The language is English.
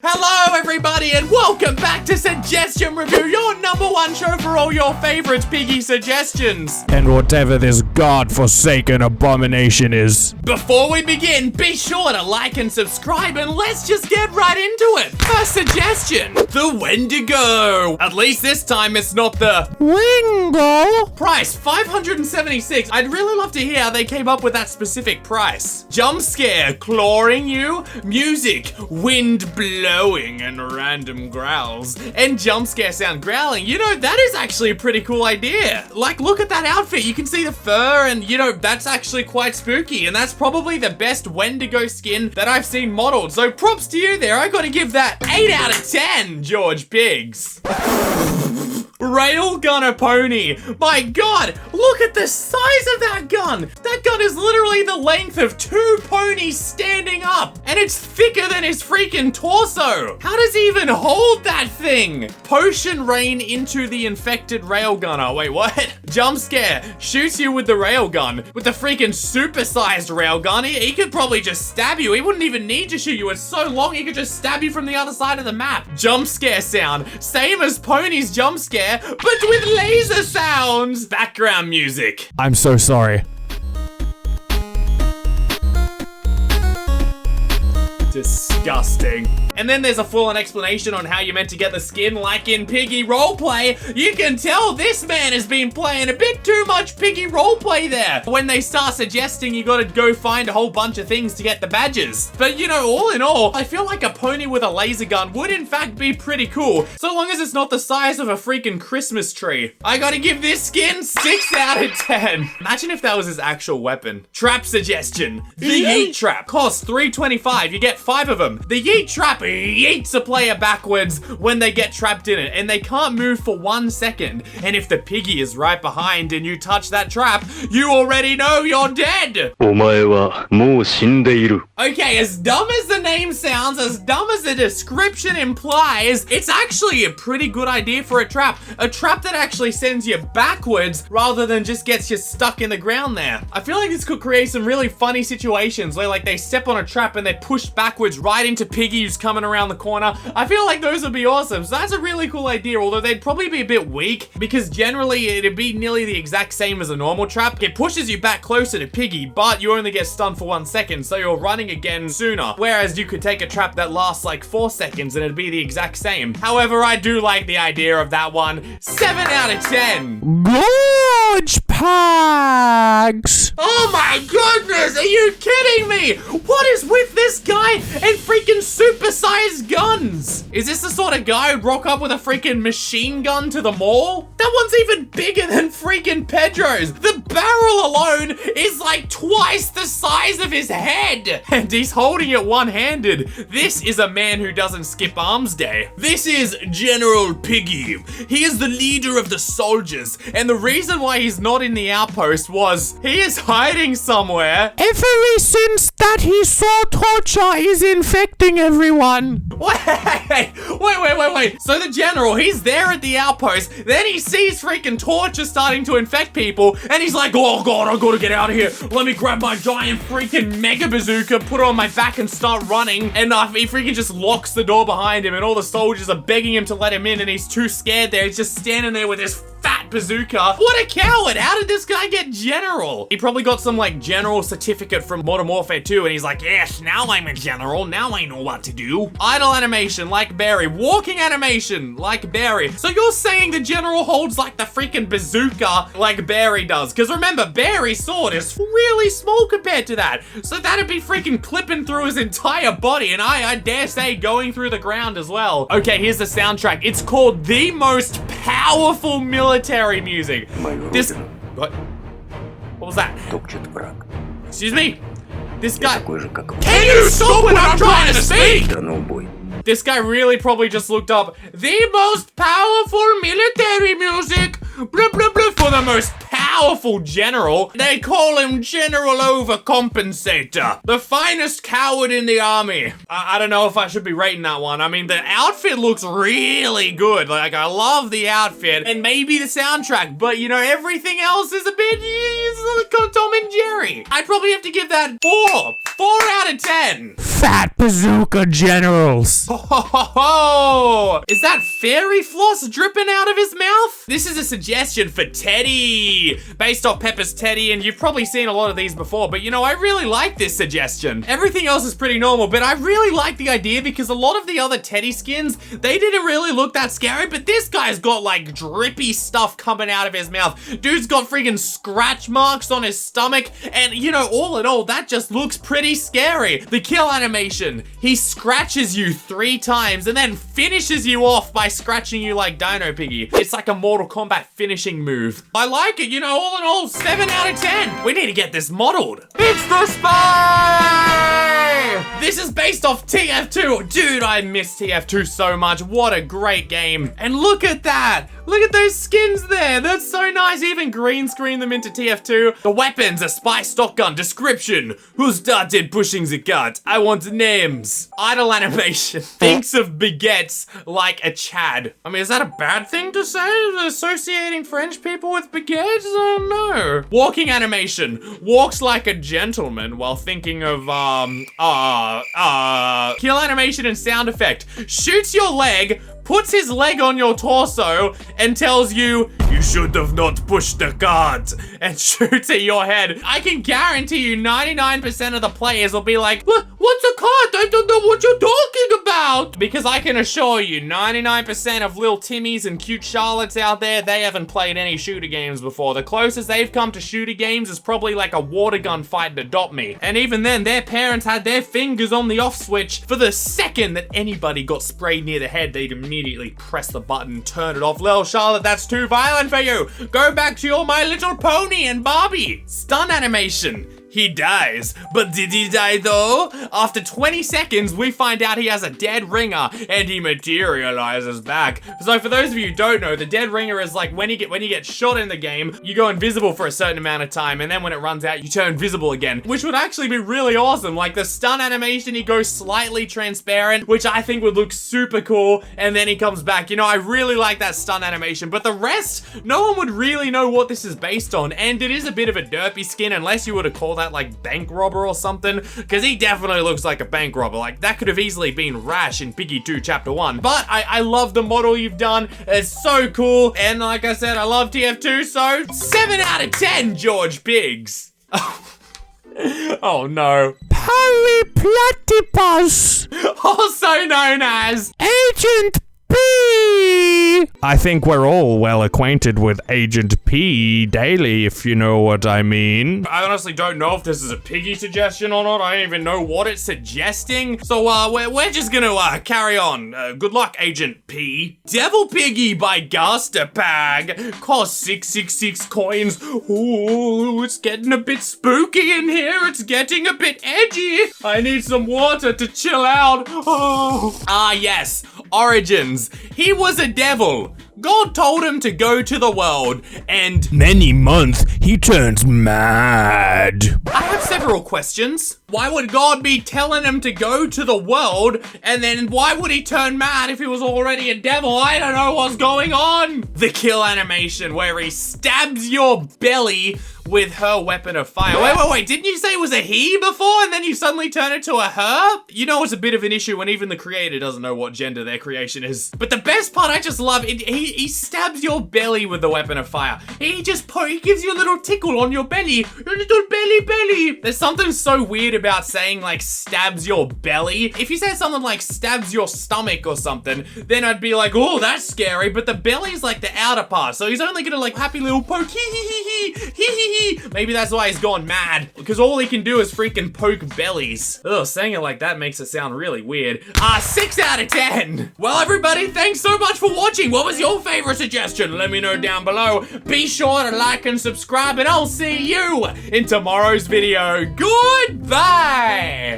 Hello everybody and welcome back to Suggestion Review, your #1 show for all your favorite Piggy suggestions. And whatever this god-forsaken abomination is. Before we begin, be sure to like and subscribe and let's just get right into it. First suggestion, the Wendigo. At least this time it's not the Wingo. Price, $576. I'd really love to hear how they came up with that specific price. Jump scare, clawing you. Music, wind blowing and random growls. And jump scare sound growling. You know, that is actually a pretty cool idea. Like, look at that outfit. You can see the fur and, you know, that's actually quite spooky. And that's probably the best Wendigo skin that I've seen modeled. So props to you there. I gotta give that 8 out of 10, George Pigs. Railgun pony. My god, look at the size of that gun. That gun is literally the length of 2 ponies standing up. And it's thicker than his freaking torso. How does he even hold that thing? Potion rain into the infected railgunner. Wait, what? Jump scare. Shoots you with the railgun. With the freaking super-sized railgun, he could probably just stab you. He wouldn't even need to shoot you. It's so long, he could just stab you from the other side of the map. Jump scare sound. Same as Pony's jump scare, but with laser sounds. Background music. I'm so sorry. Disgusting. And then there's a full-on explanation on how you're meant to get the skin, like in Piggy Roleplay. You can tell this man has been playing a bit too much Piggy Roleplay there. When they start suggesting you gotta go find a whole bunch of things to get the badges. But you know, all in all, I feel like a pony with a laser gun would in fact be pretty cool, so long as it's not the size of a freaking Christmas tree. I gotta give this skin 6 out of 10. Imagine if that was his actual weapon. Trap suggestion. The ETrap costs $3.25. You get 5 of them. The ETrap yeets a player backwards when they get trapped in it, and they can't move for 1 second. And if the piggy is right behind and you touch that trap, you already know you're dead. Okay, as dumb as the name sounds, as dumb as the description implies, it's actually a pretty good idea for a trap. A trap that actually sends you backwards rather than just gets you stuck in the ground there. I feel like this could create some really funny situations where like they step on a trap and they're pushed backwards right into Piggy who's coming around the corner. I feel like those would be awesome. So that's a really cool idea, although they'd probably be a bit weak because generally it'd be nearly the exact same as a normal trap. It pushes you back closer to Piggy, but you only get stunned for 1 second, so you're running again sooner. Whereas you could take a trap that lasts like 4 seconds and it'd be the exact same. However, I do like the idea of that one. 7 out of 10. Gorge Pags. Oh my goodness, are you kidding me? What is with this guy and freaking super-sized guns? Is this the sort of guy who'd rock up with a freaking machine gun to the mall? That one's even bigger than freaking Pedro's. The barrel alone is like twice the size of his head. And he's holding it one-handed. This is a man who doesn't skip arms day. This is General Piggy. He is the leader of the soldiers. And the reason why he's not in the outpost was he is hiding somewhere. Ever since that he saw torture is infecting everyone. Wait. So the general, he's there at the outpost. Then he sees freaking torture starting to infect people. And he's like, oh god, I gotta get out of here. Let me grab my giant freaking mega bazooka, put it on my back and start running. And he freaking just locks the door behind him. And all the soldiers are begging him to let him in. And he's too scared there. He's just standing there with his fat bazooka. What a coward. How did this guy get general? He probably got some like general certificate from Modern Warfare 2 and he's like, yes, now I'm a general. Now I know what to do. Idle animation like Barry. Walking animation like Barry. So you're saying the general holds like the freaking bazooka like Barry does. Because remember, Barry's sword is really small compared to that. So that'd be freaking clipping through his entire body and I dare say going through the ground as well. Okay, here's the soundtrack. It's called the most powerful military music. This... What was that? Excuse me? This guy... Can you stop when I'm trying to speak? This guy really probably just looked up the most powerful military music, blah, blah, blah, for the most powerful powerful general. They call him General Overcompensator, the finest coward in the army. I don't know if I should be rating that one. I mean, the outfit looks really good. Like, I love the outfit and maybe the soundtrack, but you know, everything else is a bit Tom and Jerry. I'd probably have to give that 4 out of 10. Fat bazooka generals. Oh, is that fairy floss dripping out of his mouth? This is a suggestion for Teddy, based off Pepper's Teddy, and you've probably seen a lot of these before, but you know, I really like this suggestion. Everything else is pretty normal, but I really like the idea because a lot of the other Teddy skins, they didn't really look that scary, but this guy's got like drippy stuff coming out of his mouth. Dude's got freaking scratch marks on his stomach, and you know, all in all, that just looks pretty scary. The kill animation, he scratches you 3 times and then finishes you off by scratching you like Dino Piggy. It's like a Mortal Kombat finishing move. I like it, you know, all in all, 7 out of 10. We need to get this modeled. It's the Spy! This is based off TF2. Dude, I miss TF2 so much. What a great game. And look at that. Look at those skins there. That's so nice. Even green screen them into TF2. The weapons, a spy stock gun. Description. Who started pushing the cart? I want names. Idle animation. Thinks of baguettes like a Chad. I mean, is that a bad thing to say? Associating French people with baguettes? I don't know. Walking animation. Walks like a gentleman while thinking of, kill animation and sound effect. Shoots your leg, puts his leg on your torso, and tells you, you should have not pushed the cart, and shoots at your head. I can guarantee you 99% of the players will be like, what's a cart? I don't know what you're talking about. Because I can assure you, 99% of little Timmies and cute Charlottes out there, they haven't played any shooter games before. The closest they've come to shooter games is probably like a water gun fight in Adopt Me. And even then, their parents had their fingers on the off switch. For the second that anybody got sprayed near the head, they'd immediately press the button, turn it off. Little Charlotte, that's too violent for you. Go back to your My Little Pony and Barbie. Stun animation. He dies. But did he die though? After 20 seconds, we find out he has a dead ringer and he materializes back. So for those of you who don't know, the dead ringer is like when you get shot in the game, you go invisible for a certain amount of time, and then when it runs out, you turn visible again, which would actually be really awesome. Like the stun animation, he goes slightly transparent, which I think would look super cool, and then he comes back. You know, I really like that stun animation, but the rest, no one would really know what this is based on, and it is a bit of a derpy skin unless you were to call that like bank robber or something, because he definitely looks like a bank robber. Like that could have easily been Rash in Piggy 2 Chapter 1. But I love the model you've done. It's so cool, and like I said, I love TF2, so 7 out of 10, George Pigs. Oh no. Platypus, also known as Agent P. I think we're all well acquainted with Agent P daily, if you know what I mean. I honestly don't know if this is a Piggy suggestion or not. I don't even know what it's suggesting. So we're just gonna carry on. Good luck, Agent P. Devil Piggy by Gasterpag. Cost 666 coins. Ooh, it's getting a bit spooky in here. It's getting a bit edgy. I need some water to chill out. Oh. Ah, yes. Origins. He was a devil. God told him to go to the world, and many months he turns mad. I have several questions. Why would God be telling him to go to the world, and then why would he turn mad if he was already a devil? I don't know what's going on. The kill animation where he stabs your belly with her weapon of fire. Wait, didn't you say it was a he before and then you suddenly turn it to a her? You know it's a bit of an issue when even the creator doesn't know what gender their creation is. But the best part I just love, he stabs your belly with the weapon of fire. He gives you a little tickle on your belly. Your little belly. There's something so weird about saying like stabs your belly. If you said something like stabs your stomach or something, then I'd be like, oh, that's scary. But the belly's like the outer part. So he's only gonna like happy little poke, Maybe that's why he's gone mad, because all he can do is freaking poke bellies. Ugh, saying it like that makes it sound really weird. 6 out of 10. Well, everybody, thanks so much for watching. What was your favorite suggestion? Let me know down below. Be sure to like and subscribe, and I'll see you in tomorrow's video. Goodbye.